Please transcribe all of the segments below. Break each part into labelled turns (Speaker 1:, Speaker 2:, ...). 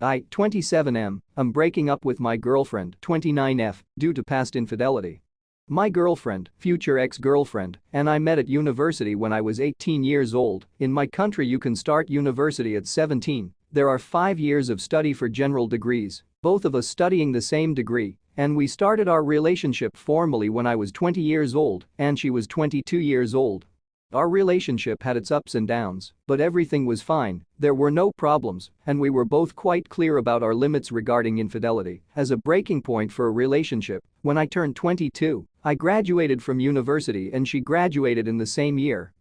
Speaker 1: I'm breaking up with my girlfriend, 29F, due to past infidelity. My girlfriend, future ex-girlfriend, and I met at university when I was 18 years old. In my country you can start university at 17. There are 5 years of study for general degrees, both of us studying the same degree, and we started our relationship formally when I was 20 years old and she was 22 years old. Our relationship had its ups and downs, but everything was fine, there were no problems, and we were both quite clear about our limits regarding infidelity. As a breaking point for a relationship, when I turned 22, I graduated from university and she graduated in the same year.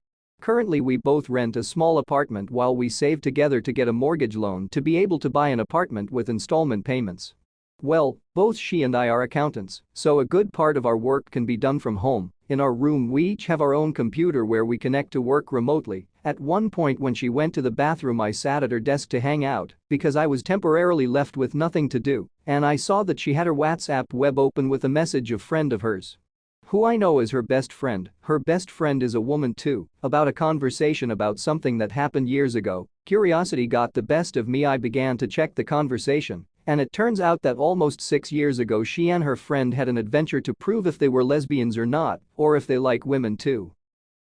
Speaker 1: Currently we both rent a small apartment while we save together to get a mortgage loan to be able to buy an apartment with installment payments. Well, both she and I are accountants, so a good part of our work can be done from home. In our room we each have our own computer where we connect to work remotely. At one point when she went to the bathroom I sat at her desk to hang out because I was temporarily left with nothing to do, and I saw that she had her WhatsApp web open with a message of friend of hers who I know as her best friend. Her best friend is a woman too, about a conversation about something that happened years ago. Curiosity got the best of me. I began to check the conversation. And it turns out that almost 6 years ago she and her friend had an adventure to prove if they were lesbians or not, or if they like women too.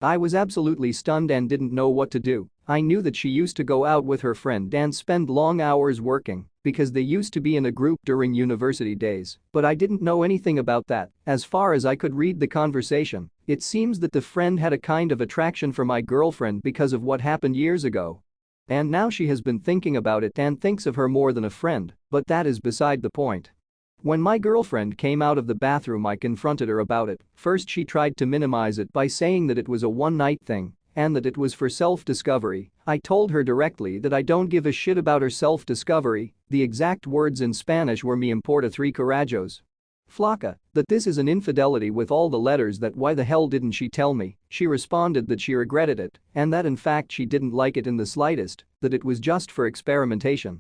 Speaker 1: I was absolutely stunned and didn't know what to do. I knew that she used to go out with her friend and spend long hours working because they used to be in a group during university days, but I didn't know anything about that. As far as I could read the conversation, it seems that the friend had a kind of attraction for my girlfriend because of what happened years ago. And now she has been thinking about it and thinks of her more than a friend, but that is beside the point. When my girlfriend came out of the bathroom I confronted her about it. First she tried to minimize it by saying that it was a one-night thing and that it was for self-discovery. I told her directly that I don't give a shit about her self-discovery. The exact words in Spanish were "me importa 3 carajos. Flaca, that this is an infidelity with all the letters, that why the hell didn't she tell me?" She responded that she regretted it and that in fact she didn't like it in the slightest, that it was just for experimentation.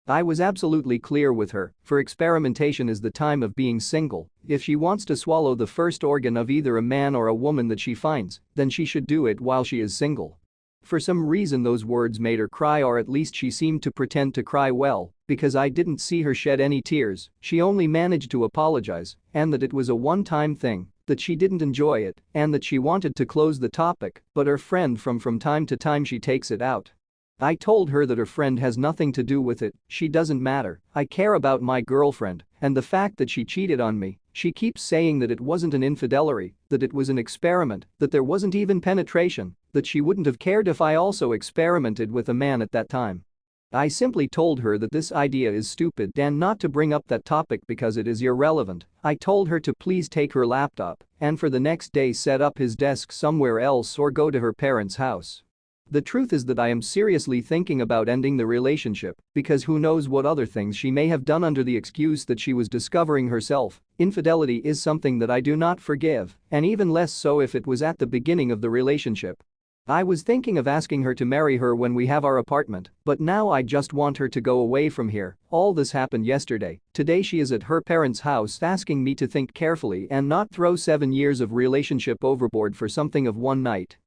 Speaker 1: I was absolutely clear with her, for experimentation is the time of being single. If she wants to swallow the first organ of either a man or a woman that she finds, then she should do it while she is single. For some reason those words made her cry, or at least she seemed to pretend to cry. Well, because I didn't see her shed any tears, she only managed to apologize and that it was a one-time thing, that she didn't enjoy it and that she wanted to close the topic, but her friend from time to time she takes it out. I told her that her friend has nothing to do with it, she doesn't matter. I care about my girlfriend and the fact that she cheated on me. She keeps saying that it wasn't an infidelity, that it was an experiment, that there wasn't even penetration, that she wouldn't have cared if I also experimented with a man at that time. I simply told her that this idea is stupid and not to bring up that topic because it is irrelevant. I told her to please take her laptop and for the next day set up his desk somewhere else or go to her parents' house. The truth is that I am seriously thinking about ending the relationship because who knows what other things she may have done under the excuse that she was discovering herself. Infidelity is something that I do not forgive, and even less so if it was at the beginning of the relationship. I was thinking of asking her to marry her when we have our apartment, but now I just want her to go away from here. All this happened yesterday. Today she is at her parents' house asking me to think carefully and not throw 7 years of relationship overboard for something of one night.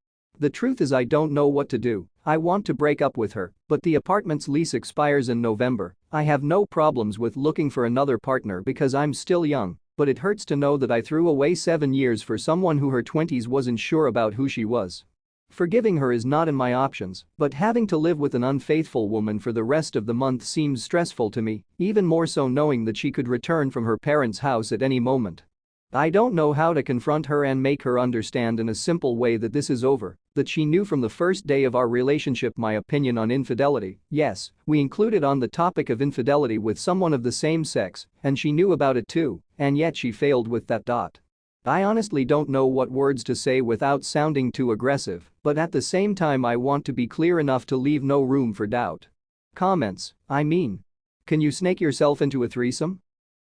Speaker 1: The truth is I don't know what to do. I want to break up with her, but the apartment's lease expires in November. I have no problems with looking for another partner because I'm still young, but it hurts to know that I threw away 7 years for someone who her 20s wasn't sure about who she was. Forgiving her is not in my options, but having to live with an unfaithful woman for the rest of the month seems stressful to me, even more so knowing that she could return from her parents' house at any moment. I don't know how to confront her and make her understand in a simple way that this is over, that she knew from the first day of our relationship my opinion on infidelity. Yes, we included on the topic of infidelity with someone of the same sex, and she knew about it too, and yet she failed with that. I honestly don't know what words to say without sounding too aggressive, but at the same time I want to be clear enough to leave no room for doubt. Comments, I mean. Can you snake yourself into a threesome?